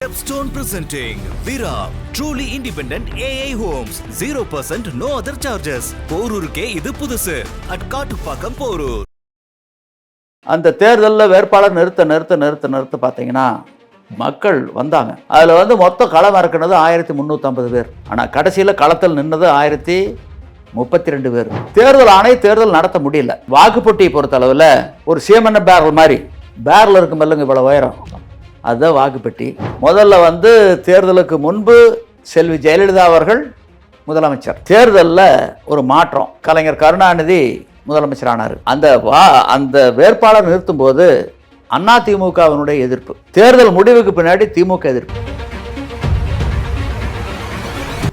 Stepstone presenting Vira, truly independent AI homes, 0% no other charges. போரூருக்கே இது புதுசு at Kattupakkam Porur. அந்த தேர்தலில் வேட்பாளர் நிறுத்த பார்த்தீங்கன்னா மக்கள் வந்தாங்க. அதில் மொத்த களம் இறக்குனது 1350 பேர். ஆனால் கடைசியில் களத்தில் நின்னது 1032 பேர். தேர்தல் ஆணையம் தேர்தல் நடத்த முடியல. வாக்குப்பட்டியை பொறுத்த அளவில் ஒரு சீமெண்ணெய் பேரல் மாதிரி பேரல் இருக்கும் இல்லைங்க, இவ்வளோ உயரம், அதுதான் வாக்குப்பட்டி. முதல்ல தேர்தலுக்கு முன்பு செல்வி ஜெயலலிதா அவர்கள் முதலமைச்சர். தேர்தலில் ஒரு மாற்றம், கலைஞர் கருணாநிதி முதலமைச்சர் ஆனார். அந்த வேட்பாளர் நிறுத்தும் போது அதிமுகவினுடைய எதிர்ப்பு, தேர்தல் முடிவுக்கு பின்னாடி திமுக எதிர்ப்பு.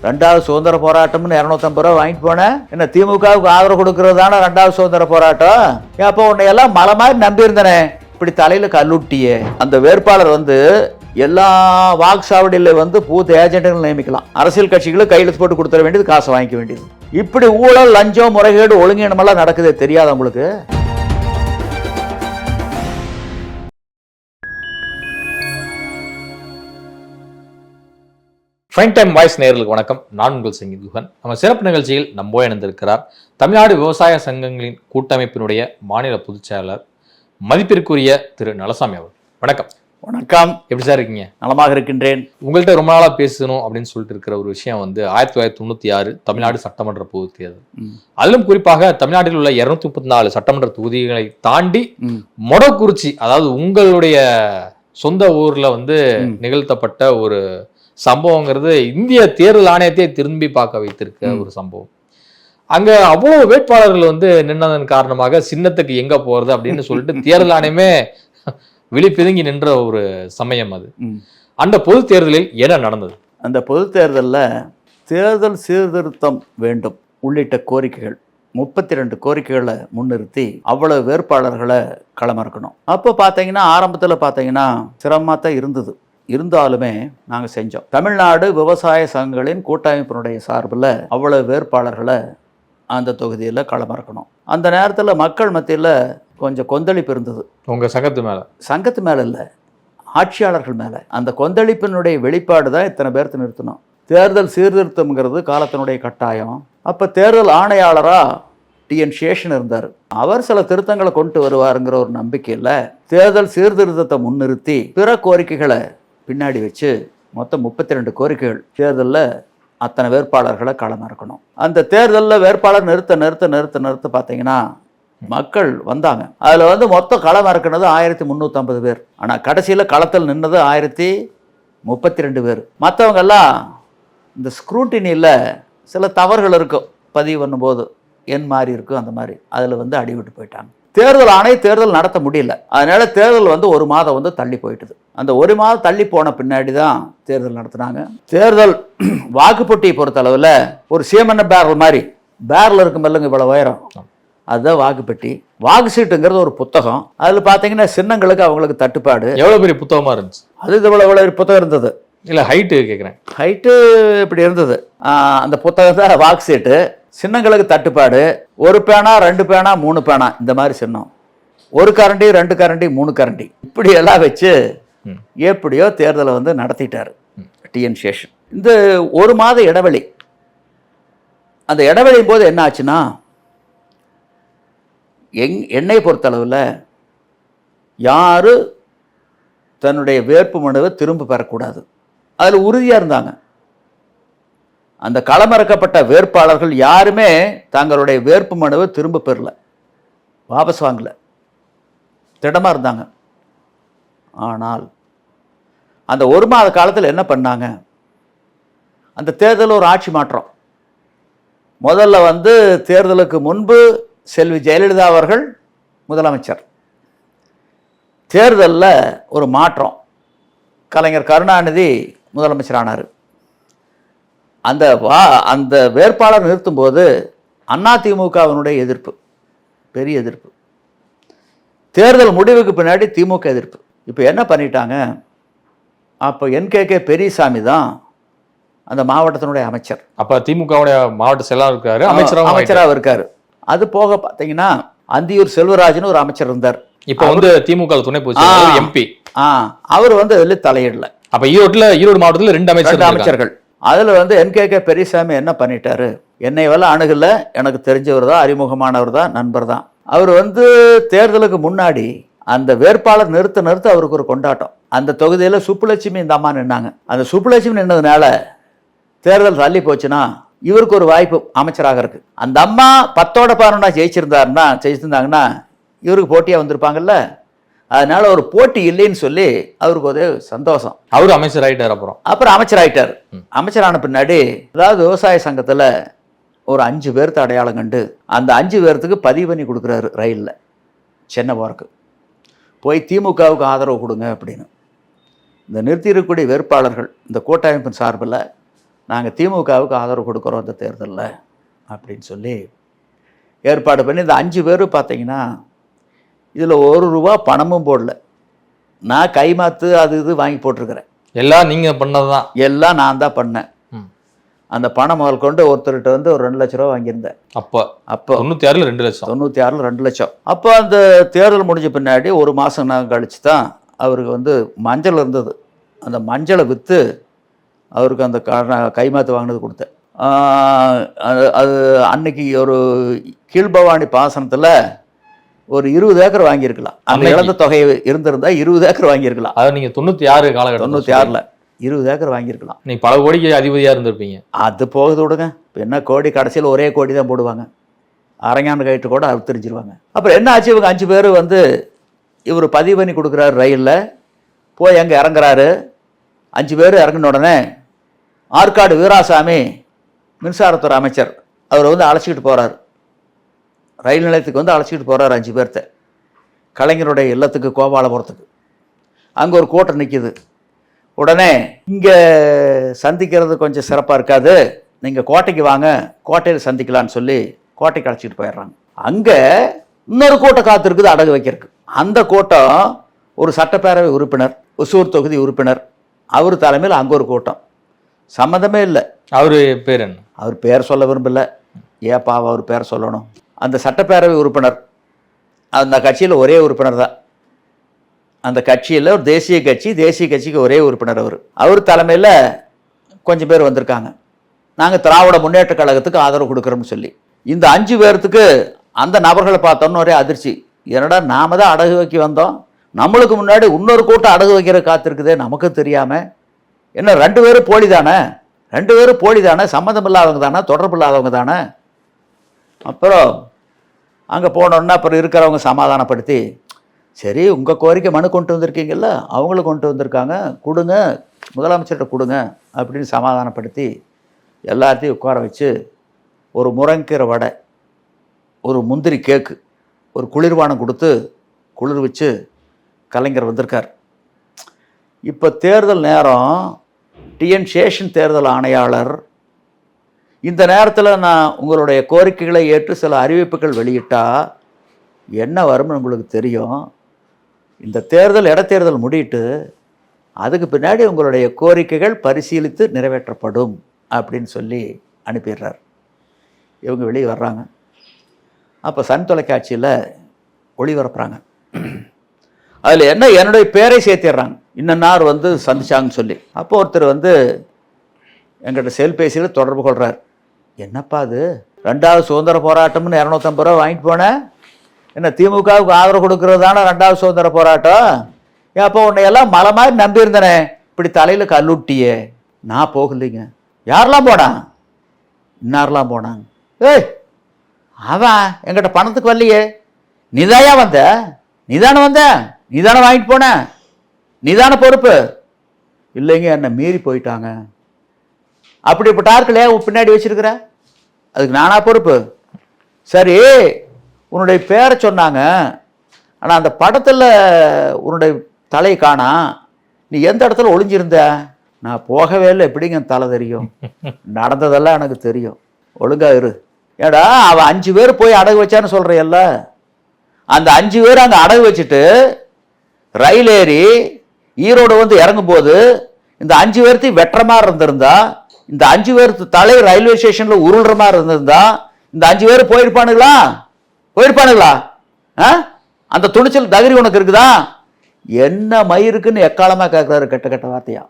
2வது சுதந்திர போராட்டம்னு 250 ரூபா வாங்கிட்டு போனேன், என்ன திமுகவுக்கு ஆதரவு கொடுக்கறது தானே 2வது சுதந்திர போராட்டம்? அப்போ உன்னையெல்லாம் மலை மாதிரி நம்பி இருந்தனே, இப்படி தலையில கல்லுட்டியே. அந்த வேட்பாளர் எல்லா வாக்குச்சாவடியில் பூத் ஏஜென்ட்டுகள் நியமிக்கலாம், அரசியல் கட்சிகளும் கையெழுத்து போட்டு கொடுத்துட வேண்டியது, காசை வாங்கிக்க வேண்டியது. இப்படி ஊழல், லஞ்சம், முறைகேடு, ஒழுங்கீனமெல்லாம் நடக்குது, தெரியாத உங்களுக்கு? ஃபைன் டைம் வாய்ஸ் நேயர்களுக்கு வணக்கம். நான் உங்கள் சங்கீத் குஹன். நம்ம சிறப்பு நிகழ்ச்சியில் நம்ம இணைந்திருக்கிறார் தமிழ்நாடு விவசாய சங்கங்களின் கூட்டமைப்பினுடைய மாநில பொதுச் செயலாளர் மதிப்பிற்குரிய திரு நலசாமி அவர். வணக்கம். வணக்கம். எப்படி சார் இருக்கீங்க? நலமாக இருக்கின்றேன். உங்கள்கிட்ட ரொம்ப நாளாக பேசணும் அப்படின்னு சொல்லிட்டு இருக்கிற ஒரு விஷயம் 1996 தமிழ்நாடு சட்டமன்ற பொதுத் தேர்தல். அதிலும் குறிப்பாக தமிழ்நாட்டில் உள்ள 234 சட்டமன்ற தொகுதிகளை தாண்டி மொடக்குறிச்சி, அதாவது உங்களுடைய சொந்த ஊர்ல நிகழ்த்தப்பட்ட ஒரு சம்பவங்கிறது இந்திய தேர்தல் ஆணையத்தை திரும்பி பார்க்க வைத்திருக்க ஒரு சம்பவம். அங்க அவ்வளவு வேட்பாளர்கள் நின்னதன் காரணமாக சின்னத்துக்கு எங்க போறது அப்படின்னு சொல்லிட்டு தேர்தல் ஆணையமே விழிப்பிதுங்கி நின்ற ஒரு சமயம் அது. அந்த பொது தேர்தலில் என்ன நடந்தது? அந்த பொது தேர்தலில் தேர்தல் சீர்திருத்தம் வேண்டும் உள்ளிட்ட கோரிக்கைகள், 32 கோரிக்கைகளை முன்னிறுத்தி அவ்வளவு வேட்பாளர்களை களமிறக்கணும். அப்போ பார்த்தீங்கன்னா ஆரம்பத்தில் பார்த்தீங்கன்னா சிரமமாக தான் இருந்தது. இருந்தாலுமே நாங்கள் செஞ்சோம். தமிழ்நாடு விவசாய சங்கங்களின் கூட்டமைப்பினுடைய சார்பில் அவ்வளவு வேட்பாளர்களை அந்த தொகுதியில் களமிறக்கணும். அந்த நேரத்தில் மக்கள் மத்தியில் கொஞ்சம் கொந்தளிப்பு இருந்தது. உங்கள் சங்கத்து மேலே இல்லை, ஆட்சியாளர்கள் மேலே. அந்த கொந்தளிப்பினுடைய வெளிப்பாடு தான் இத்தனை பேர்த்து நிறுத்தணும். தேர்தல் சீர்திருத்தம்ங்கிறது காலத்தினுடைய கட்டாயம். அப்போ தேர்தல் ஆணையாளராக டிஎன் சேஷன் இருந்தார். அவர் சில திருத்தங்களை கொண்டு வருவாருங்கிற ஒரு நம்பிக்கையில் தேர்தல் சீர்திருத்தத்தை முன்னிறுத்தி பிற கோரிக்கைகளை பின்னாடி வச்சு மொத்தம் 32 கோரிக்கைகள் தேர்தலில் அத்தனை வேட்பாளர்களை களமிறக்கணும். அந்த தேர்தலில் வேட்பாளர் நிறுத்த பார்த்தீங்கன்னா மக்கள் வந்தாங்க. அதில் மொத்த களம் இறக்குனது 1350 பேர். ஆனால் கடைசியில் களத்தில் நின்னது 1032 பேர். மற்றவங்கெல்லாம் இந்த ஸ்க்ரூட்டினியில் சில தவறுகள் இருக்கும், பதிவு பண்ணும்போது என் மாதிரி இருக்கும், அந்த மாதிரி அதில் அடிவிட்டு போயிட்டாங்க. தேர்தல் ஆணையம் தேர்தல் நடத்த முடியல. அதனால தேர்தல் 1 மாதம் தள்ளி போயிட்டுது. அந்த 1 மாதம் தள்ளி போன பின்னாடி தான் தேர்தல் நடத்தினாங்க. தேர்தல் வாக்குப்பட்டியை பொறுத்த அளவில் ஒரு சீமெண்ணெய் பேரல் மாதிரி பேரல் இருக்கும் இல்லைங்க, இவ்வளோ உயரம், அதுதான் வாக்குப்பட்டி. வாக்கு சீட்டுங்கிறது ஒரு புத்தகம். அதில் பார்த்தீங்கன்னா சின்னங்களுக்கு அவங்களுக்கு தட்டுப்பாடு. எவ்வளோ பெரிய புத்தகமாக இருந்துச்சு அது? இவ்வளோ புத்தகம் இருந்தது. இல்லை, ஹைட்டு கேட்குறேன். ஹைட்டு இப்படி இருந்தது. அந்த புத்தகம் தான் வாக்கு சீட்டு. சின்னங்களுக்கு தட்டுப்பாடு, 1 பேனா 2 பேனா 3 பேனா, இந்த மாதிரி சின்னம், 1 கரண்டி 2 கரண்டி 3 கரண்டி, இப்படி எல்லாம் வச்சு எப்படியோ தேர்தலை நடத்திட்டார் டிஎன் சேஷன். இந்த 1 மாத இடைவெளி, அந்த இடைவெளியும் போது என்ன ஆச்சுன்னா, என்னை பொறுத்தளவில் யாரு தன்னுடைய வேட்பு மனுவை திரும்ப பெறக்கூடாது, அதில் உறுதியாக இருந்தாங்க. அந்த களமிறக்கப்பட்ட வேட்பாளர்கள் யாருமே தங்களுடைய வேட்பு மனுவை திரும்ப பெறல, வாபஸ் வாங்கல, திடமாக இருந்தாங்க. ஆனால் அந்த 1 மாத காலத்தில் என்ன பண்ணாங்க, அந்த தேர்தலில் ஒரு ஆட்சி மாற்றம். முதல்ல தேர்தலுக்கு முன்பு செல்வி ஜெயலலிதா அவர்கள் முதலமைச்சர். தேர்தலில் ஒரு மாற்றம், கலைஞர் கருணாநிதி முதலமைச்சர் ஆனார். அந்த வேட்பாளர் நிறுத்தும் போது அதிமுகவினுடைய எதிர்ப்பு, பெரிய எதிர்ப்பு. தேர்தல் முடிவுக்கு பின்னாடி திமுக எதிர்ப்பு. இப்போ என்ன பண்ணிட்டாங்க, அப்போ என்கேகே பெரியசாமி தான் அந்த மாவட்டத்தினுடைய அமைச்சர். அப்போ திமுகவுடைய மாவட்ட செயலாளர் இருக்காரு, அமைச்சராக இருக்காரு. அது போக பார்த்தீங்கன்னா அந்தியூர் செல்வராஜன் ஒரு அமைச்சர் இருந்தார். இப்ப வந்து திமுக துணை போச்சு எம்பி. அவர் வந்து அதுல தலையிடல. அப்ப ஈரோடு மாவட்டத்துல 2 அமைச்சர்கள். அதுல வந்து NKK பெரியசாமி என்ன பண்ணிட்டாரு, என்னை வல்ல அணுகல, எனக்கு தெரிஞ்சவர் தான், அறிமுகமானவர் தான், நண்பர் தான். அவர் வந்து தேர்தலுக்கு முன்னாடி அந்த வேட்பாளர் நிறுத்த அவருக்கு ஒரு கொண்டாட்டம். அந்த தொகுதியில சுப்புலட்சுமி இந்த அம்மா நின்னாங்க. அந்த சுப்புலட்சுமி நின்னதுனால தேர்தல் தள்ளி போச்சுன்னா இவருக்கு ஒரு வாய்ப்பு அமைச்சராக இருக்கு. அந்த அம்மா 10-11 ஜெயிச்சிருந்தாங்கன்னா இவருக்கு போட்டியா வந்திருப்பாங்கல்ல. அதனால ஒரு போட்டி இல்லைன்னு சொல்லி அவருக்கு ஒரு சந்தோஷம். அவரு அமைச்சர் ஆயிட்டார். அப்புறம் அமைச்சராயிட்டார். அமைச்சரான பின்னாடி அதாவது விவசாய சங்கத்துல ஒரு 5 பேர்த்து அடையாளம் கண்டு அந்த 5 பேர்த்துக்கு பதிவு பண்ணி கொடுக்குறாரு. ரயிலில் சென்னை போறக்கு போய் திமுகவுக்கு ஆதரவு கொடுங்க அப்படின்னு. இந்த நிறுத்தியிருக்கக்கூடிய வேட்பாளர்கள் இந்த கூட்டமைப்பின் சார்பில் நாங்கள் திமுகவுக்கு ஆதரவு கொடுக்குறோம் இந்த தேர்தலில் அப்படின்னு சொல்லி ஏற்பாடு பண்ணி இந்த 5 பேர் பார்த்தீங்கன்னா இதில் ₹1 பணமும் போடல. நான் கைமாத்து அது இது வாங்கி போட்டிருக்கிறேன். எல்லாம் நீங்கள் பண்ணதுதான். எல்லாம் நான் தான் பண்ணேன். அந்த பணம் முதல் கொண்டு ஒருத்தர்கிட்ட வந்து ஒரு 2 லட்ச ரூபா வாங்கியிருந்தேன். அப்போ 96ல் 2 லட்சம். 96ல் 2 லட்சம். அப்போ அந்த தேர்தல் முடிஞ்ச பின்னாடி ஒரு மாதம் நான் கழிச்சு தான் அவருக்கு வந்து மஞ்சள் இருந்தது. அந்த மஞ்சளை விற்று அவருக்கு அந்த கைமாத்து வாங்கினது கொடுத்தேன். அது அன்னைக்கு ஒரு கீழ்பவானி பாசனத்தில் ஒரு 20 ஏக்கர் வாங்கியிருக்கலாம். அந்த இழந்த தொகை இருந்திருந்தா 20 ஏக்கர் வாங்கியிருக்கலாம். அதை நீங்கள் 96 காலகட்டம் 96ல் 20 ஏக்கர் வாங்கியிருக்கலாம். நீ பல கோடிக்கு அதிபதியாக இருந்திருப்பீங்க. அது போகுது விடுங்க. இப்போ என்ன கோடி, கடைசியில் ஒரே கோடி தான் போடுவாங்க. அரங்கான கைட்டு கூட அது தெரிஞ்சிருவாங்க. அப்புறம் என்ன ஆச்சு, இவங்க 5 பேர் வந்து இவர் பதிவு பண்ணி கொடுக்குறாரு. ரயிலில் போய் அங்கே இறங்குறாரு. 5 பேர் இறங்கின உடனே ஆற்காடு வீராசாமி மின்சாரத்துறை அமைச்சர் அவர் வந்து அழைச்சிக்கிட்டு போகிறார். ரயில் நிலையத்துக்கு வந்து அழைச்சிக்கிட்டு போகிறார் 5 பேர்த்த. கலைஞருடைய இல்லத்துக்கு கோபாலபுரத்துக்கு. அங்கே ஒரு கூட்டம் நிற்கிது. உடனே இங்கே சந்திக்கிறது கொஞ்சம் சிறப்பாக இருக்காது, நீங்கள் கோட்டைக்கு வாங்க, கோட்டையில் சந்திக்கலான்னு சொல்லி கோட்டைக்கு அழைச்சிக்கிட்டு போயிடுறாங்க. அங்கே இன்னொரு கூட்டம் காத்திருக்குது அடகு வைக்கிறதுக்கு. அந்த கூட்டம் ஒரு சட்டப்பேரவை உறுப்பினர், ஒசூர் தொகுதி உறுப்பினர், அவர் தலைமையில் அங்கே ஒரு கூட்டம். சம்மந்தமே இல்லை. அவர் பேர் என்ன? அவர் பேர் சொல்ல விரும்பல. ஏப்பா அவர் பேர் சொல்லணும்? அந்த சட்டப்பேரவை உறுப்பினர் அந்த கட்சியில் ஒரே உறுப்பினர் தான். அந்த கட்சியில் ஒரு தேசிய கட்சிக்கு ஒரே உறுப்பினர் அவர் தலைமையில் கொஞ்சம் பேர் வந்திருக்காங்க. நாங்கள் திராவிட முன்னேற்ற கழகத்துக்கு ஆதரவு கொடுக்குறோம்னு சொல்லி. இந்த 5 பேர்த்துக்கு அந்த நபர்களை பார்த்தோன்னு ஒரே அதிர்ச்சி. என்னடா நாம தான் அடகு வைக்க வந்தோம், நம்மளுக்கு முன்னாடி இன்னொரு கூட்டம் அடகு வைக்கிற காத்திருக்குதே, நமக்கு தெரியாமல். என்ன 2 பேரும் போலி தானே, 2 பேரும் போலி தானே, சம்மந்தம் இல்லாதவங்க தானே, தொடர்பு இல்லாதவங்க தானே. அப்புறம் அங்கே போனோன்னா அப்புறம் இருக்கிறவங்க சமாதானப்படுத்தி, சரி உங்கள் கோரிக்கை மனு கொண்டு வந்திருக்கீங்கல்ல, அவங்களும் கொண்டு வந்திருக்காங்க, கொடுங்க, முதலமைச்சர்கிட்ட கொடுங்க அப்படின்னு சமாதானப்படுத்தி எல்லாத்தையும் உட்கார வச்சு ஒரு முருங்கைக்கீரை வடை, ஒரு முந்திரி கேக்கு, ஒரு குளிர்பானம் கொடுத்து குளிர் வச்சு கலைஞர் வந்திருக்கார். இப்போ தேர்தல் நேரம், டிஎன் சேஷன் தேர்தல் ஆணையாளர் இந்த நேரத்தில் நான் உங்களுடைய கோரிக்கைகளை ஏற்று சில அறிவிப்புகள் வெளியிட்டால் என்ன வரும்னு உங்களுக்கு தெரியும். இந்த தேர்தல் இடைத்தேர்தல் முடிட்டு அதுக்கு பின்னாடி உங்களுடைய கோரிக்கைகள் பரிசீலித்து நிறைவேற்றப்படும் அப்படின்னு சொல்லி அனுப்பிடுறார். இவங்க வெளியே வர்றாங்க. அப்போ சன் தொலைக்காட்சியில் ஒளிபரப்புறாங்க. அதில் என்ன, என்னுடைய பேரை சேர்த்திடுறாங்க, இன்னன்னார் வந்து சந்திச்சாங்கன்னு சொல்லி. அப்போ ஒருத்தர் வந்து எங்கிட்ட செல்பேசியில் தொடர்பு கொள்கிறார். என்னப்பா அது, 2வது சுதந்திர போராட்டம்னு 250 ரூபா வாங்கிட்டு போனேன், என்ன திமுகவுக்கு ஆதரவு கொடுக்கறது தானே 2வது சுதந்திர போராட்டம்? அப்போ உன்னையெல்லாம் மலை மாதிரி நம்பியிருந்தனே, இப்படி தலையில் கல்லுட்டியே. நான் போகலைங்க. யாரெல்லாம் போனான்? இன்னாரெல்லாம் போனாங்க. ஏய் அவன் எங்கிட்ட பணத்துக்கு வரலையே, நீதாயா வந்த, நீதானே வந்த, நீதானே வாங்கிட்டு போன, நீதானே பொறுப்பு. இல்லைங்க என்னை மீறி போயிட்டாங்க. அப்படிப்பட்ட ஆட்களே பின்னாடி வச்சிருக்கிற, அதுக்கு நானா பொறுப்பு? சரி உன்னுடைய பேரை சொன்னாங்க, ஆனால் அந்த படத்தில் உன்னுடைய தலை காணா, நீ எந்த இடத்துல ஒளிஞ்சிருந்த? நான் போகவே இல்லை, எப்படிங்க தலை தெரியும்? நடந்ததெல்லாம் எனக்கு தெரியும், ஒழுங்கா இரு. ஏடா அவன் 5 பேர் போய் அடகு வச்சான்னு சொல்கிறையல்ல, அந்த 5 பேர் அங்கே அடகு வச்சுட்டு ரயில் ஏறி ஈரோடு வந்து இறங்கும் போது இந்த 5 பேர்த்தையும் வெட்டுற மாதிரி இருந்திருந்தா, இந்த 5 பேர்த்து தலை ரயில்வே ஸ்டேஷனில் உருள்ற மாதிரி இருந்திருந்தா இந்த 5 பேர் போயிருப்பானுங்களா? அந்த துணிச்சல் தகுதி உனக்கு இருக்குதா? என்ன மயிருக்குன்னு எக்காலமாக கேட்குறாரு கெட்ட கெட்ட வார்த்தையா.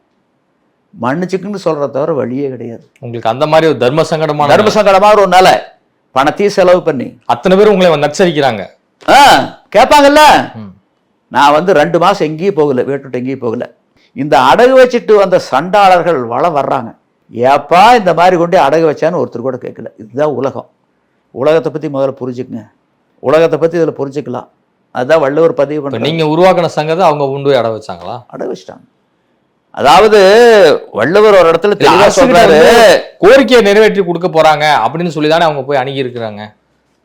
மன்னிச்சுக்குன்னு சொல்கிறத தவிர வழியே கிடையாது. உங்களுக்கு அந்த மாதிரி ஒரு தர்ம சங்கடமாக ஒரு நாள பணத்தையும் செலவு பண்ணி அத்தனை பேர் உங்களை நச்சரிக்கிறாங்க. கேட்பாங்கல்ல. நான் 2 மாதம் எங்கேயும் போகல, வீட்டு எங்கேயும் போகல. இந்த அடகு வச்சுட்டு வந்த சண்டாளர்கள் வர்றாங்க. ஏப்பா இந்த மாதிரி கொண்டு அடகு வச்சான்னு ஒருத்தர் கூட கேட்கல. இதுதான் உலகம். உலகத்தை பற்றி முதல்ல புரிஞ்சுக்குங்க. உலகத்தை பற்றி இதில் புரிஞ்சுக்கலாம். அதுதான் வள்ளுவர் பதிவு பண்ண. நீங்கள் உருவாக்கின சங்கத்தை அவங்க கொண்டு போய் அடகு வச்சாங்களா? அடகு வச்சிட்டாங்க. அதாவது வள்ளுவர் ஒரு இடத்துல தெளிவாக சொல்றாரு, கோரிக்கையை நிறைவேற்றி கொடுக்க போறாங்க அப்படின்னு சொல்லி தானே அவங்க போய் அணுகி இருக்கிறாங்க.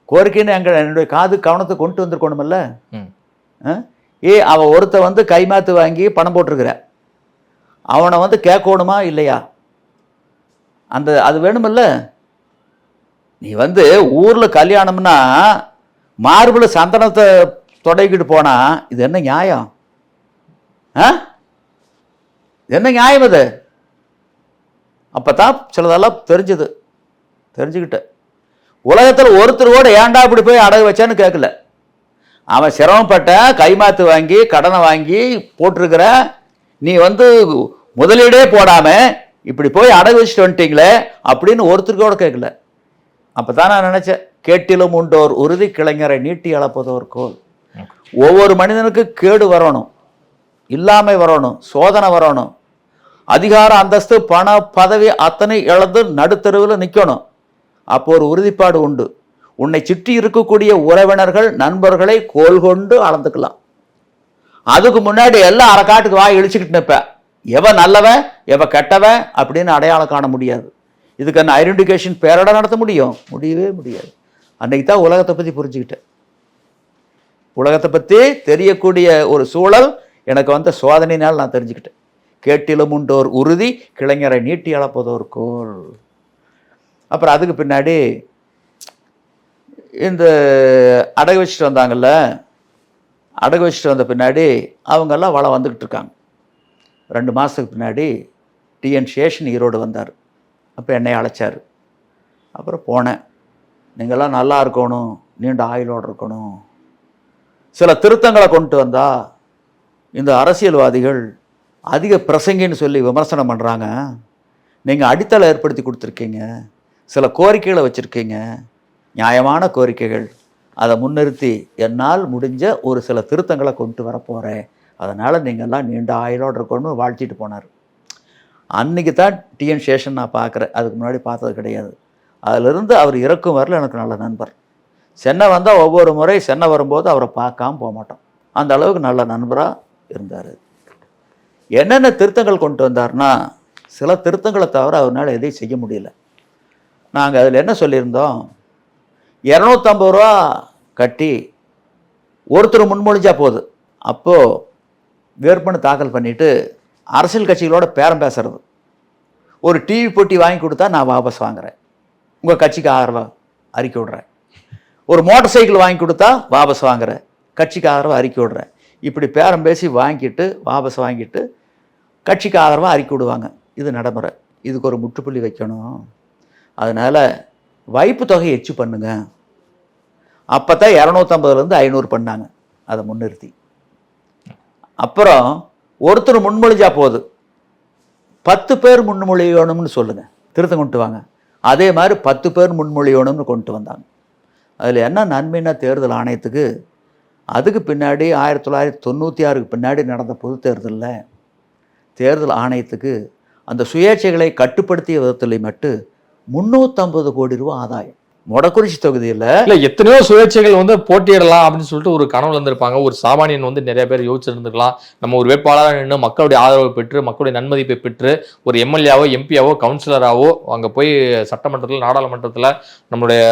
கோரிக்கைன்னு என்னுடைய கவனத்தை கொண்டு வந்திருக்கணுமல்ல. அவன் ஒருத்த கைமாத்து வாங்கி பணம் போட்டிருக்கிற, அவனை கேட்கணுமா இல்லையா? அது வேணுமில்ல. நீ ஊர்ல கல்யாணம்னா மார்பிள் சந்தனத்தை தொடங்கிட்டு போனா இது என்ன நியாயம்? என்ன நியாயம் அது? அப்பதான் சிலதெல்லாம் தெரிஞ்சுக்கிட்ட. உலகத்தில் ஒருத்தர் கூட ஏன்டா இப்படி போய் அடகு வச்சான்னு கேட்கல. அவன் சிரமப்பட்ட கைமாத்து வாங்கி கடனை வாங்கி போட்டிருக்கிற, நீ முதலீடே போடாம இப்படி போய் அடகு வச்சுட்டு வந்துட்டீங்களே அப்படின்னு ஒருத்தருக்கு கூட கேட்கல. அப்பதான் நான் நினைச்சேன், கேட்டிலும் உண்டோர் உறுதி கிளைஞரை நீட்டி அளப்பதோர் கோல். ஒவ்வொரு மனிதனுக்கு கேடு வரணும், இல்லாமை வரணும், சோதனை வரணும், அதிகார அந்தஸ்து பண பதவி அத்தனை இழந்து நடுத்தருவில் நிற்கணும். அப்போ ஒரு உறுதிப்பாடு உண்டு. உன்னை சுற்றி இருக்கக்கூடிய உறவினர்கள் நண்பர்களை கோல் கொண்டு அளந்துக்கலாம். அதுக்கு முன்னாடி எல்லாம் அரைக்காட்டுக்கு வாய் இழிச்சுக்கிட்டு நிற்ப. எவன் நல்லவன் எவன் கெட்டவன் அப்படின்னு அடையாளம் காண முடியாது. இதுக்கு என்ன ஐடென்டிஃபிகேஷன் பேரோட நடத்த முடியும்? முடியவே முடியாது. அன்னைக்கு தான் உலகத்தை பற்றி புரிஞ்சுக்கிட்டேன். உலகத்தை பற்றி தெரியக்கூடிய ஒரு சூழல் எனக்கு சோதனையினால் நான் தெரிஞ்சுக்கிட்டேன். கேட்டிலும் உண்டோர் உறுதி கிளைஞரை நீட்டி அளப்பதோர் கோல். அப்புறம் அதுக்கு பின்னாடி இந்த அடகு வச்சுட்டு வந்தாங்கல்ல, அடகு வச்சுட்டு வந்த பின்னாடி அவங்கெல்லாம் வந்துக்கிட்டு இருக்காங்க. 2 மாதத்துக்கு பின்னாடி டிஎன் சேஷன் ஈரோடு வந்தார். அப்போ என்னை அழைச்சார். அப்புறம் போனேன். நீங்கள்லாம் நல்லா இருக்கணும், நீண்ட ஆயுளோடு இருக்கணும், சில திருத்தங்களை கொண்டு வந்தா இந்த அரசியல்வாதிகள் அதிக பிரசங்கின்னு சொல்லி விமர்சனம் பண்ணுறாங்க. நீங்கள் அடித்தளை ஏற்படுத்தி கொடுத்துருக்கீங்க, சில கோரிக்கைகளை வச்சுருக்கீங்க, நியாயமான கோரிக்கைகள். அதை முன்னிறுத்தி என்னால் முடிஞ்ச ஒரு சில திருத்தங்களை கொண்டு வரப்போகிறேன். அதனால் நீங்கள்லாம் நீண்ட ஆயுளோடு இருக்கணும்னு வாழ்த்திட்டு போனார். அன்றைக்கி தான் டிஎன் சேஷன் நான் பார்க்குறேன். அதுக்கு முன்னாடி பார்த்தது கிடையாது. அதிலிருந்து அவர் இறக்கும் வரல எனக்கு நல்ல நண்பர். சென்னை வந்தால் ஒவ்வொரு முறை சென்னை வரும்போது அவரை பார்க்காம போக மாட்டோம். அந்த அளவுக்கு நல்ல நண்பராக இருந்தார். என்னென்ன திருத்தங்கள் கொண்டு வந்தார்னா, சில திருத்தங்களை தவிர அவரால் எதையும் செய்ய முடியல. நாங்கள் அதில் என்ன சொல்லியிருந்தோம், 250 ரூபா கட்டி ஒருத்தர் முன்மொழிஞ்சா போகுது. அப்போது வேட்புமனு தாக்கல் பண்ணிவிட்டு அரசியல் கட்சிகளோட பேரம் பேசுறது. ஒரு டிவி போட்டி வாங்கி கொடுத்தா நான் வாபஸ் வாங்குறேன், உங்கள் கட்சிக்கு ஆதரவாக அறிக்கை விடுறேன். ஒரு மோட்டார் சைக்கிள் வாங்கி கொடுத்தா வாபஸ் வாங்குறேன், கட்சிக்கு ஆதரவாக அறிக்கை விடுறேன். இப்படி பேரம் பேசி வாங்கிட்டு வாபஸ் வாங்கிட்டு கட்சிக்கு ஆதரவாக அறிக்கை விடுவாங்க. இது நடைமுறை. இதுக்கு ஒரு முற்றுப்புள்ளி வைக்கணும். அதனால் வைப்பு தொகையை எச்சு பண்ணுங்க. அப்போ தான் 250லேருந்து 500 பண்ணாங்க. அதை முன்னிறுத்தி அப்புறம் ஒருத்தர் முன்மொழிஞ்சா போகுது, 10 பேர் முன்மொழியணும்னு சொல்லுங்கள், திருத்தம் கொண்டு வாங்க. அதே மாதிரி 10 பேர் முன்மொழியணும்னு கொண்டு வந்தாங்க. அதில் என்ன நன்மைன்னா, தேர்தல் ஆணையத்துக்கு அதுக்கு பின்னாடி 1996க்கு பின்னாடி நடந்த பொது தேர்தலில் தேர்தல் ஆணையத்துக்கு அந்த சுயேட்சைகளை கட்டுப்படுத்திய விதத்தில் மட்டும் 350 கோடி ரூபா ஆதாயம். மொடக்குறிச்சி தொகுதியில் எத்தனையோ சுயேட்சைகள் போட்டியிடலாம் அப்படின்னு சொல்லிட்டு ஒரு கனவுல இருந்திருப்பாங்க. ஒரு சாமானியன் நிறைய பேர் யோசிச்சிருந்துருக்கலாம். நம்ம ஒரு வேட்பாளராக நின்று மக்களுடைய ஆதரவை பெற்று மக்களுடைய நன்மதிப்பை பெற்று ஒரு எம்எல்ஏவோ எம்பியாவோ கவுன்சிலராவோ அங்கே போய் சட்டமன்றத்தில் நாடாளுமன்றத்தில் நம்மளுடைய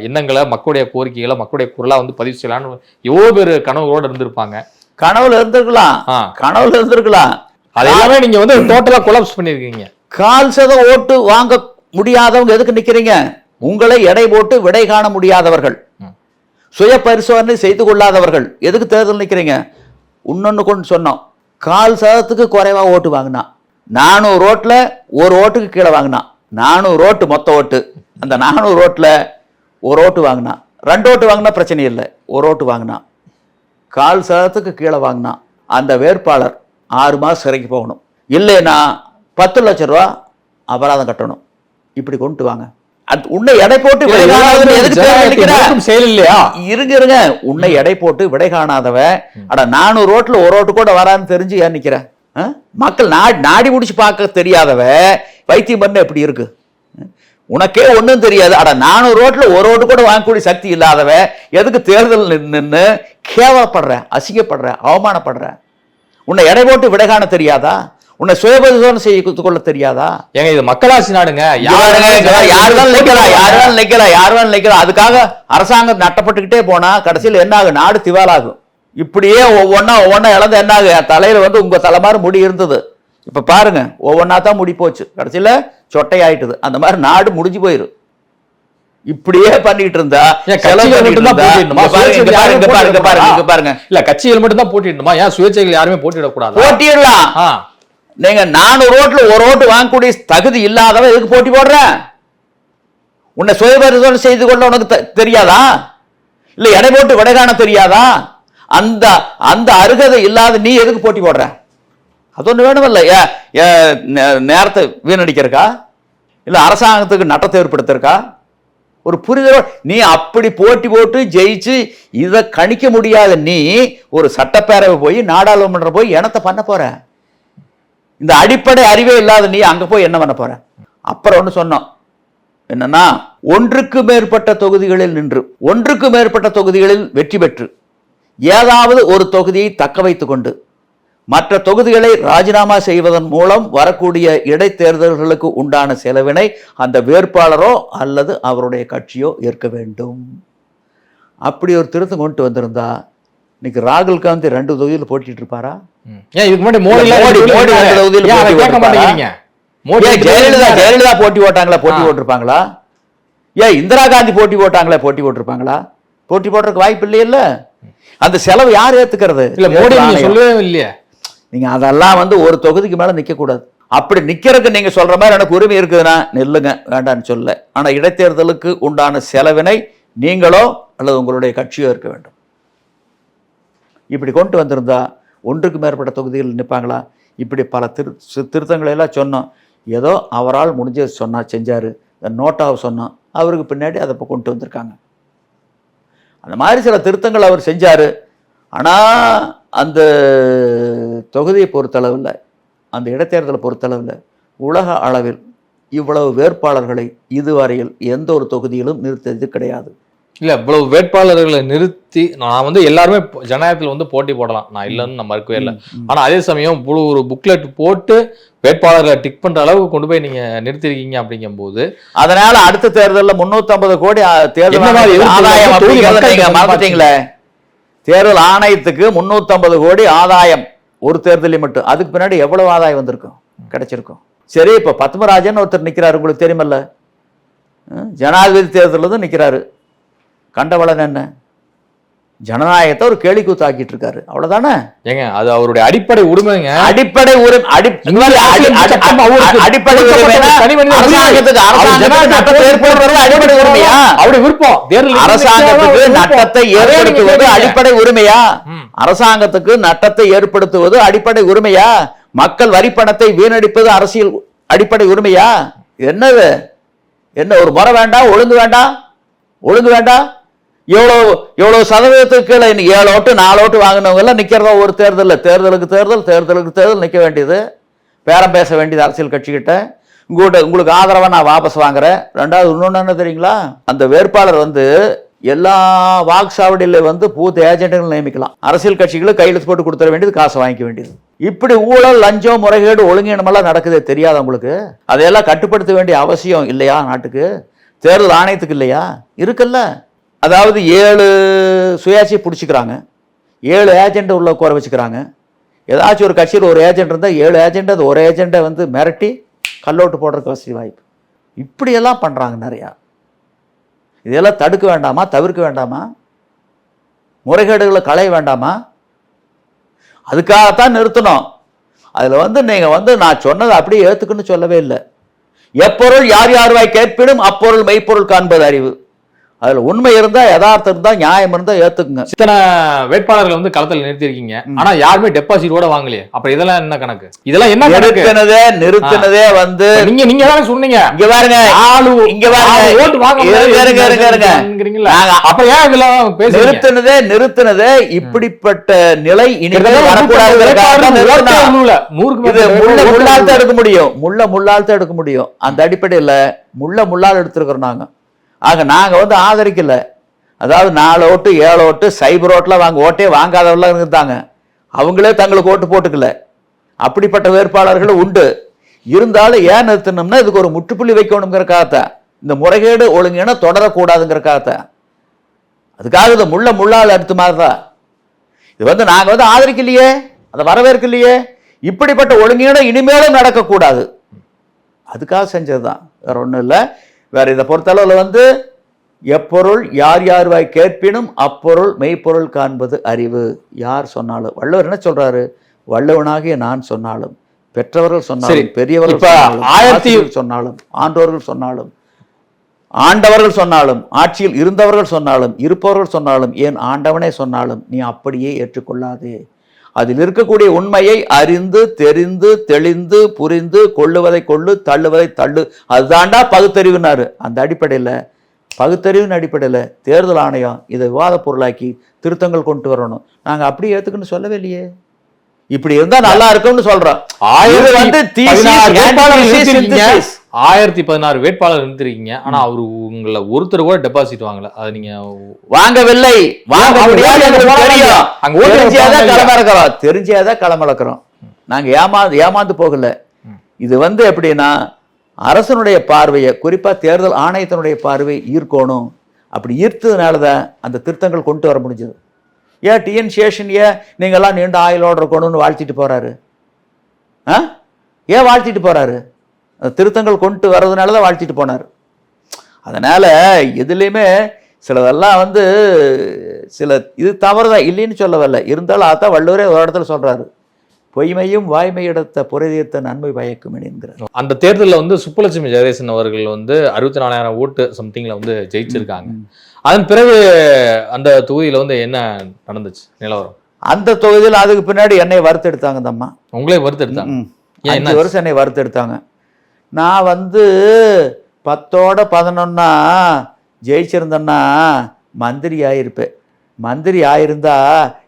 எண்ணங்களை மக்களுடைய கோரிக்கைகளை மக்களுடைய குரலாக பதிவு செய்யலான்னு எவ்வளோ பேர் கனவுகளோடு இருந்திருப்பாங்க. கனவுல இருந்திருக்கலாம். அதெல்லாமே நீங்க டோட்டலா கொலாப்ஸ் பண்ணிருக்கீங்க. கால் சதம் ஓட்டு வாங்க முடியாதவங்க எதுக்கு நிக்கிறீங்க? உங்களை எடை போட்டு விடை காண முடியாதவர்கள், சுய பரிசோதனை செய்து கொள்ளாதவர்கள் எதுக்கு தேர்தல் நிற்கிறீங்க? இன்னொன்று கொண்டு சொன்னோம், 1/4 சதத்துக்கு குறைவாக ஓட்டு வாங்கினா 400 ஓட்டில் 1 ஓட்டுக்கு கீழே வாங்கினா 400 ஓட்டு மொத்த ஓட்டு. அந்த 400 ஓட்டில் 1 ஓட்டு வாங்கினா 2 ஓட்டு வாங்கினா பிரச்சனை இல்லை, 1 ஓட்டு வாங்கினா 1/4% கீழே வாங்கினா அந்த வேட்பாளர் 6 மாதம் சிறைக்கு போகணும், இல்லைன்னா 10 லட்சம் ரூபா அபராதம் கட்டணும். இப்படி கொண்டு வாங்க. அது உன்னை எடை போட்டு செயல் இல்லையா? இருங்க, உன்னை எடை போட்டு விடை காணாதவன் 400 ரோட்ல ஒரு ரோட்டு கூட வரான்னு தெரிஞ்சு ஏன் நிக்கிற? மக்கள் நாடி முடிச்சு பார்க்க தெரியாதவ வைத்தியம் பண்ண எப்படி இருக்கு? உனக்கே ஒன்றும் தெரியாது. 400 ரோட்ல ஒரு ரோட்டு கூட வாங்கக்கூடிய சக்தி இல்லாதவ எதுக்கு தேர்தல் நின்று கேவலப்படுற, அசிங்கப்படுற, அவமானப்படுற? உன்னை எடை போட்டு விடை காண தெரியாதா? உன்னை சுயபரிசோதனை செய்து கொள்ள தெரியாதா? ஏங்க இது மக்களாட்சி நாடுங்க. யாருதான் நிக்கலாம். அதுக்காக அரசாங்கம் நட்டப்பட்டுக்கிட்டே போனா கடைசியில் என்ன ஆகும்? நாடு திவாலாகும். இப்படியே ஒவ்வொன்னா இழந்து என்ன ஆகும்? தலையில வந்து உங்க தலைமாறு முடி இருந்தது, இப்ப பாருங்க ஒவ்வொன்னா தான் முடி போச்சு, கடைசியில சொட்டை ஆயிட்டுது. அந்த மாதிரி நாடு முடிஞ்சு போயிரு. இப்படியே பண்ணிட்டு இருந்தா பாருங்க. இல்ல கட்சிகள் மட்டும் தான் போட்டிடணுமா? ஏன் சுயேட்சைகள் யாருமே போட்டியிடக்கூடாது? போட்டிடலாம். நீங்க 400 ரோட்ல ஒரு ரோட்டு வாங்கக்கூடிய தகுதி இல்லாதவன் எதுக்கு போட்டி போடுற? உன்னை சுயபரிசோதனை செய்து கொள்ள உனக்கு தெரியாதா? இல்ல எடை போட்டு விடை காண தெரியாதா? அந்த அருகதை இல்லாத நீ எதுக்கு போட்டி போடுற? அது ஒண்ணு வேணுமில்ல. நேரத்தை வீணடிக்கிறக்கா? இல்ல அரசாங்கத்துக்கு நட்டத்தை ஏற்படுத்திருக்கா? ஒரு புரிதல். நீ அப்படி போட்டி போட்டு ஜெயிச்சு இதை கணிக்க முடியாத நீ ஒரு சட்டப்பேரவை போய் நாடாளுமன்றம் போய் என்னத்தை பண்ண போற? இந்த அடிப்படை அறிவே இல்லாத நீ அங்க போய் என்ன பண்ண போற? அப்புறம் ஒண்ணு சொன்னோம், என்னன்னா ஒன்றுக்கு மேற்பட்ட தொகுதிகளில் நின்று ஒன்றுக்கு மேற்பட்ட தொகுதிகளில் வெற்றி பெற்று ஏதாவது ஒரு தொகுதியை தக்க வைத்துக் கொண்டு மற்ற தொகுதிகளை ராஜினாமா செய்வதன் மூலம் வரக்கூடிய இடைத்தேர்தல்களுக்கு உண்டான செலவினை அந்த வேட்பாளரோ அல்லது அவருடைய கட்சியோ ஏற்க வேண்டும். அப்படி ஒரு திருத்தம் கொண்டு வந்திருந்தா இன்னைக்கு ராகுல் காந்தி 2 தொகுதியில் போட்டிட்டு இருப்பாரா? ஜெயலலிதா போட்டி போட்டாங்களா? போட்டி போட்டிருப்பாங்களா? இந்திரா காந்தி போட்டி போட்டாங்களா? போட்டி போட்டிருப்பாங்களா? போட்டி போடுறதுக்கு வாய்ப்பு இல்லையில்ல. அந்த செலவு யார் ஏத்துக்கிறது? இல்ல மோடி சொல்லவே இல்லையா? நீங்க அதெல்லாம் வந்து ஒரு தொகுதிக்கு மேல நிக்க கூடாது. அப்படி நிக்கிறதுக்கு நீங்க சொல்ற மாதிரி எனக்கு உரிமை இருக்குதுன்னா நெல்லுங்க, வேண்டான்னு சொல்ல. ஆனா இடைத்தேர்தலுக்கு உண்டான செலவினை நீங்களோ அல்லது உங்களுடைய கட்சியோ இருக்க வேண்டும். இப்படி கொண்டு வந்திருந்தா ஒன்றுக்கு மேற்பட்ட தொகுதிகள் நிற்பாங்களா? இப்படி பல திருத்தங்களை எல்லாம் சொன்னோம். ஏதோ அவரால் முடிஞ்ச செஞ்சாரு. நோட்டாவை சொன்னோம், அவருக்கு பின்னாடி அதை இப்போ கொண்டு வந்திருக்காங்க. அந்த மாதிரி சில திருத்தங்கள் அவர் செஞ்சாரு. ஆனால் அந்த தொகுதியை பொறுத்தளவில், அந்த இடைத்தேர்தலை பொறுத்தளவில் உலக அளவில் இவ்வளவு வேட்பாளர்களை இதுவரையில் எந்த ஒரு தொகுதியிலும் நிறுத்தது கிடையாது. இல்ல இவ்வளவு வேட்பாளர்களை நிறுத்தி நான் வந்து எல்லாருமே ஜனநாயகத்தில் வந்து போட்டி போடலாம், நான் இல்லைன்னு நான் மறுக்கவே இல்லை. ஆனா அதே சமயம் இவ்வளவு ஒரு புக்லெட் போட்டு வேட்பாளர்களை டிக் பண்ற அளவுக்கு கொண்டு போய் நீங்க நிறுத்திருக்கீங்க அப்படிங்கும் போது, அதனால அடுத்த தேர்தலில் 350 கோடி தேர்தல் ஆதாயம். தேர்தல் ஆணையத்துக்கு 350 கோடி ஆதாயம் ஒரு தேர்தலில் மட்டும். அதுக்கு பின்னாடி எவ்வளவு ஆதாயம் வந்திருக்கும், கிடைச்சிருக்கும். சரி, இப்ப பத்மராஜன் ஒருத்தர் நிக்கிறாரு, உங்களுக்கு தெரியுமல்ல, ஜனாதிபதி தேர்தலில் தான் நிக்கிறாரு. கண்டவளன் என்ன ஜனநாயகத்தை ஒரு கேலிக்கூத்து ஆக்கிட்டு இருக்காரு, அவ்வளவுதானே? ஏங்க அது அவருடைய அடிப்படை உரிமைங்க. அடிப்படை உரிமை அவருடைய விருப்பம். அரசாங்கத்துக்கு நட்டத்தை ஏற்படுத்துவது அடிப்படை உரிமையா? அரசாங்கத்துக்கு நட்டத்தை ஏற்படுத்துவது அடிப்படை உரிமையா? மக்கள் வரி பணத்தை வீணடிப்பது அரசியல் அடிப்படை உரிமையா? என்னது? என்ன ஒரு முறை வேண்டாம், ஒழுங்கு வேண்டாம், ஒழுங்கு வேண்டாம். எவ்வளவு சதவீதத்துக்கு கீழே 7 ஓட்டு 4 ஓட்டு வாங்கினவங்க எல்லாம் நிக்கிறதா ஒரு தேர்தலில்? தேர்தலுக்கு தேர்தல் நிற்க வேண்டியது, பேரம் பேச வேண்டியது அரசியல் கட்சிக்கிட்ட. உங்களுக்கு ஆதரவா நான் வாபஸ் வாங்குறேன். ரெண்டாவது இன்னொன்னு என்ன தெரியுங்களா? அந்த வேட்பாளர் வந்து எல்லா வாக்குச்சாவடியில வந்து பூத் ஏஜென்ட்கள் நியமிக்கலாம். அரசியல் கட்சிகளுக்கு கையெழுத்து போட்டு கொடுத்துட வேண்டியது, காசை வாங்கிக்க வேண்டியது. இப்படி ஊழல், லஞ்சம், முறைகேடு, ஒழுங்கீனமெல்லாம் நடக்குதே தெரியாது உங்களுக்கு? அதையெல்லாம் கட்டுப்படுத்த வேண்டிய அவசியம் இல்லையா நாட்டுக்கு? தேர்தல் ஆணையத்துக்கு இல்லையா? இருக்குல்ல. அதாவது 7 சுயாட்சியை பிடிச்சிக்கிறாங்க, 7 ஏஜெண்டை உள்ள உட்கார வச்சுக்கிறாங்க. ஏதாச்சும் ஒரு கட்சியில் ஒரு ஏஜென்ட் இருந்தால் 7 ஏஜெண்ட் அது ஒரு ஏஜெண்டை வந்து மிரட்டி கல்லோட்டு போடுறதுக்கு வசதி வாய்ப்பு. இப்படியெல்லாம் பண்ணுறாங்க நிறையா. இதெல்லாம் தடுக்க வேண்டாமா? தவிர்க்க வேண்டாமா? முறைகேடுகளை களைய வேண்டாமா? அதுக்காகத்தான் நிறுத்தணும். அதில் வந்து நீங்கள் வந்து நான் சொன்னதை அப்படியே ஏற்றுக்குன்னு சொல்லவே இல்லை. எப்பொருள் யார் யார்வாய் கேட்பினும் அப்பொருள் மெய்ப்பொருள் காண்பது அறிவு. அதுல உண்மை இருந்தா, யதார்த்தம் இருந்தா, நியாயம் இருந்தா ஏத்துக்குங்க. இத்தனை வேட்பாளர்கள் வந்து களத்தில் நிறுத்திருக்கீங்க, ஆனா யாருமே டெபாசிட் கூட வாங்கலையே. அப்புறம் இதெல்லாம் என்ன கணக்கு? இதெல்லாம் என்ன நிறுத்தினதே வந்து நீங்க தானே சொன்னீங்க. இங்க பாருங்க, இங்க பாருங்க, ஓட்டு வாங்க. அப்ப ஏன் இதெல்லாம் பேசுறீங்க? நிறுத்தினதே இப்படிப்பட்ட நிலை இனிமேல் வரக்கூடாது. முள்ளால் தான் எடுக்க முடியும், முள்ளால் தான் எடுக்க முடியும். அந்த அடிப்படையில முள்ளால் எடுத்திருக்கிறோம் நாங்க. ஆக நாங்க வந்து ஆதரிக்கல. அதாவது 4 ஓட்டு 7 ஓட்டு சைபர் ஓட்டுல ஓட்டே வாங்காதவர்கள் இருந்தாங்க. அவங்களே தங்களுக்கு ஓட்டு போட்டுக்கல. அப்படிப்பட்ட வேட்பாளர்கள் உண்டு. இருந்தாலும் ஏன் நிறுத்தணும்னா இதுக்கு ஒரு முற்றுப்புள்ளி வைக்கணுங்கிறக்காகத்தான். இந்த முறைகேடு ஒழுங்கின தொடரக்கூடாதுங்கிறக்காகத்தான். அதுக்காக இது முள்ளால் எடுத்த மாதிரிதான். இது வந்து நாங்க வந்து ஆதரிக்கலையே, அதை வரவேற்கலையே. இப்படிப்பட்ட ஒழுங்கீன இனிமேலும் நடக்கக்கூடாது, அதுக்காக செஞ்சதுதான், வேற ஒன்றும் இல்லை. வேற இதை பொறுத்தளவில் வந்து எப்பொருள் யார் யார்வாய் கேட்பினும் அப்பொருள் மெய்ப்பொருள் காண்பது அறிவு. யார் சொன்னாலும், வள்ளுவர் என்ன சொல்றாரு? வள்ளுவனாகிய நான் சொன்னாலும், பெற்றவர்கள் சொன்னாலும், பெரியவர்கள் சொன்னாலும், ஆன்றோர்கள் சொன்னாலும், ஆண்டவர்கள் சொன்னாலும், ஆட்சியில் இருந்தவர்கள் சொன்னாலும், இருப்பவர்கள் சொன்னாலும், ஏன் ஆண்டவனே சொன்னாலும் நீ அப்படியே ஏற்றுக்கொள்ளாதே. அதில் இருக்கக்கூடிய உண்மையை அறிந்து தெரிந்து தெளிந்து புரிந்து கொள்ளுவதை கொள்ளு, தள்ளுவதை தள்ளு, அதுதாண்டா பகுத்தறிவுனாரு. அந்த அடிப்படையில், பகுத்தறிவின் அடிப்படையில் தேர்தல் ஆணையம் இதை விவாத பொருளாக்கி திருத்தங்கள் கொண்டு வரணும். நாங்கள் அப்படி ஏற்றுக்குன்னு சொல்லவே இல்லையே. இப்படி இருந்தா நல்லா இருக்கும்னு சொல்றோம். 1016 வேட்பாளர் இருந்திருக்கீங்க, ஆனா அவரு உங்களை ஒருத்தர் கூட டெபாசிட் வாங்கல. அது நீங்க வாங்கவில்லை. தெரிஞ்சாதான் களமிறக்கிறோம். நாங்க ஏமாந்து போகல. இது வந்து எப்படின்னா அரசனுடைய பார்வையை, குறிப்பா தேர்தல் ஆணையத்தினுடைய பார்வையை ஈர்க்கணும். அப்படி ஈர்த்ததுனாலதான் அந்த திருத்தங்கள் கொண்டு வர முடிஞ்சது. ஏன் டிஎன் சேஷன் நீங்கெல்லாம் நீண்ட ஆயுளோட இருக்கணும்னு வாழ்த்திட்டு போறாரு? ஏன் வாழ்த்திட்டு போறாரு? திருத்தங்கள் கொண்டு வர்றதுனால தான் வாழ்த்திட்டு போனார். அதனால எதுலேயுமே சிலதெல்லாம் வந்து சில இது தவறுதான், இல்லைன்னு சொல்லவில்லை. இருந்தாலும் அதான் வள்ளுவரே ஒரு இடத்துல சொல்றாரு, பொய்மையும் வாய்மையிடத்த புரைதீர்த்த நன்மை பயக்கும் என்கிறார். அந்த தேர்தலில் வந்து சுப்புலட்சுமி ஜெகதீசன் அவர்கள் வந்து 64,000 ஓட்டு சம்திங்ல வந்து ஜெயிச்சிருக்காங்க. அதன் பிறகு அந்த தொகுதியில வந்து என்ன நடந்துச்சு நிலவரம்? அந்த தொகுதியில் அதுக்கு பின்னாடி என்னை வறுத்தெடுத்தாங்க. அந்த அம்மா உங்களே வறுத்தெடுத்தாங்க. 5 வருஷம் என்னை வறுத்தெடுத்தாங்க. நான் வந்து 10ஓட 11 ஜெயிச்சிருந்தேன்னா மந்திரி ஆயிருப்பேன். மந்திரி ஆயிருந்தா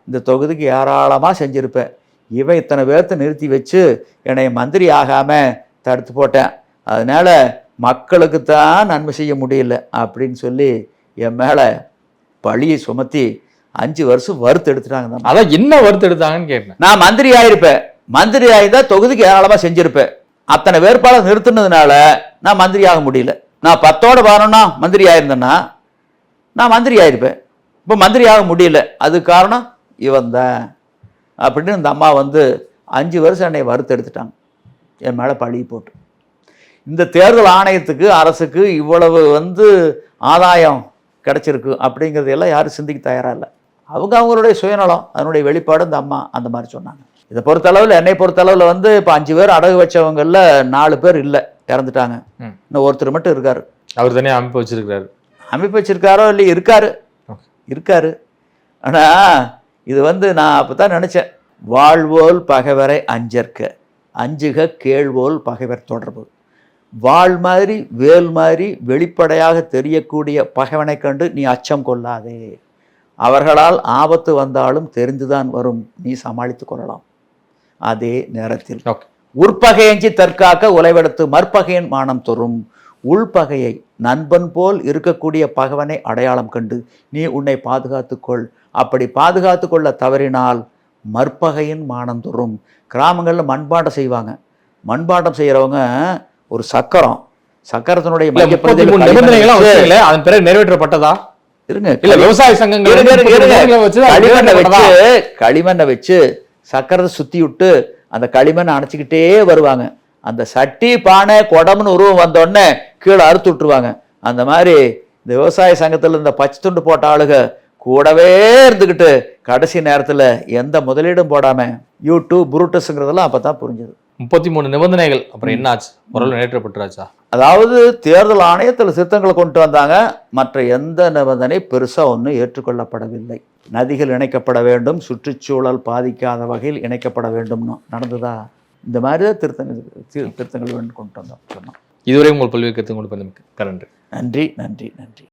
இந்த தொகுதிக்கு ஏராளமாக செஞ்சிருப்பேன். இவன் இத்தனை பேர்த்த நிறுத்தி வச்சு என்னை மந்திரி ஆகாமல் தடுத்து போட்டேன். அதனால மக்களுக்கு தான் நன்மை செய்ய முடியல அப்படின்னு சொல்லி என் மேலே பழியை சுமத்தி 5 வருஷம் வறுத்து எடுத்துட்டாங்க. அதான் என்ன வறுத்து எடுத்தாங்கன்னு கேட்டேன். நான் மந்திரி ஆயிருப்பேன். மந்திரி ஆயிருந்தா தொகுதிக்கு ஏராளமாக செஞ்சிருப்பேன். அத்தனை வேட்பாளர் நிறுத்தினதுனால நான் மந்திரி ஆக முடியல. நான் 10ஓட 11 மந்திரி ஆயிருந்தேன்னா நான் மந்திரி ஆயிருப்பேன். இப்போ மந்திரி ஆக முடியல. அது காரணம் இவன் தான் அப்படின்னு இந்த அம்மா வந்து 5 வருஷம் என்னை வறுத்து எடுத்துட்டாங்க, என் மேலே பழி போட்டு. இந்த தேர்தல் ஆணையத்துக்கு அரசுக்கு இவ்வளவு வந்து ஆதாயம் கிடைச்சிருக்கு அப்படிங்கிறதையெல்லாம் யாரும் சிந்திக்க தயாராக இல்லை. அவங்களுடைய சுயநலம், அதனுடைய வெளிப்பாடு இந்த அம்மா அந்த மாதிரி சொன்னாங்க. இதை பொறுத்தளவில், என்னை பொறுத்தளவில் வந்து இப்போ 5 பேர் அடகு வச்சவங்களில் 4 பேர் இல்லை, இறந்துட்டாங்க. இன்னும் ஒருத்தர் மட்டும் இருக்காரு. அவர் தானே அமைப்பு வச்சிருக்காரு. அமைப்பு வச்சிருக்காரோ இல்லையே, இருக்காரு. ஆனால் இது வந்து நான் அப்போ தான் நினச்சேன், வாழ்வோல் பகைவரை அஞ்சற்க, அஞ்சுக கேள்வோல் பகைவர் தொடர்பு. வாழ் மாதிரி வேல் மாதிரி வெளிப்படையாக தெரியக்கூடிய பகைவனை கண்டு நீ அச்சம் கொள்ளாதே. அவர்களால் ஆபத்து வந்தாலும் தெரிந்துதான் வரும், நீ சமாளித்து கொள்ளலாம். அதே நேரத்தில் உற்பகையஞ்சி தற்காக்க உலைவெடுத்து மற்பகையன் மானம் தொறும். உள்பகையை நண்பன் போல் இருக்கக்கூடிய பகவனை அடையாளம் கண்டு நீ உன்னை பாதுகாத்துக்கொள். அப்படி பாதுகாத்து கொள்ள தவறினால் மற்பகையின் மானம் தொறும். கிராமங்களில் மண்பாண்டம் செய்வாங்க. மண்பாண்டம் செய்கிறவங்க ஒரு சக்கரத்தினுடைய அதன் பிறகு நிறைவேற்றப்பட்டதா இருங்க, இல்ல விவசாய சங்கங்கள் களிமண்ணை வச்சு சக்கரத்தை சுத்தி விட்டு அந்த களிமண்ணை அணைச்சிக்கிட்டே வருவாங்க. அந்த சட்டி பானை குடம்னு உருவம் வந்தோடனே கீழே அறுத்து விட்டுருவாங்க. அந்த மாதிரி இந்த விவசாய சங்கத்தில் இந்த பச்சை துண்டு போட்ட ஆளுக கூடவே இருந்துக்கிட்டு கடைசி நேரத்தில் எந்த முதலீடும் போடாம யூடியூப் புரூட்டஸ்ங்கிறதெல்லாம் அப்பதான் புரிஞ்சது. 33 நிபந்தனைகள் அப்புறம் என்ன ஆச்சு? பொருள் நிறைவேற்றப்பட்டுராச்சா? அதாவது தேர்தல் ஆணையத்தில் திருத்தங்களை கொண்டு வந்தாங்க, மற்ற எந்த நிபந்தனை பெருசாக ஒன்றும் ஏற்றுக்கொள்ளப்படவில்லை. நதிகள் இணைக்கப்பட வேண்டும், சுற்றுச்சூழல் பாதிக்காத வகையில் இணைக்கப்பட வேண்டும்னு நடந்ததா? இந்த மாதிரி தான் திருத்தங்கள் வேண்டும் கொண்டு வந்தோம் சொன்னோம். இதுவரை உங்கள் பல்வேறு கருத்து கொண்டு நன்றி. நன்றி நன்றி நன்றி.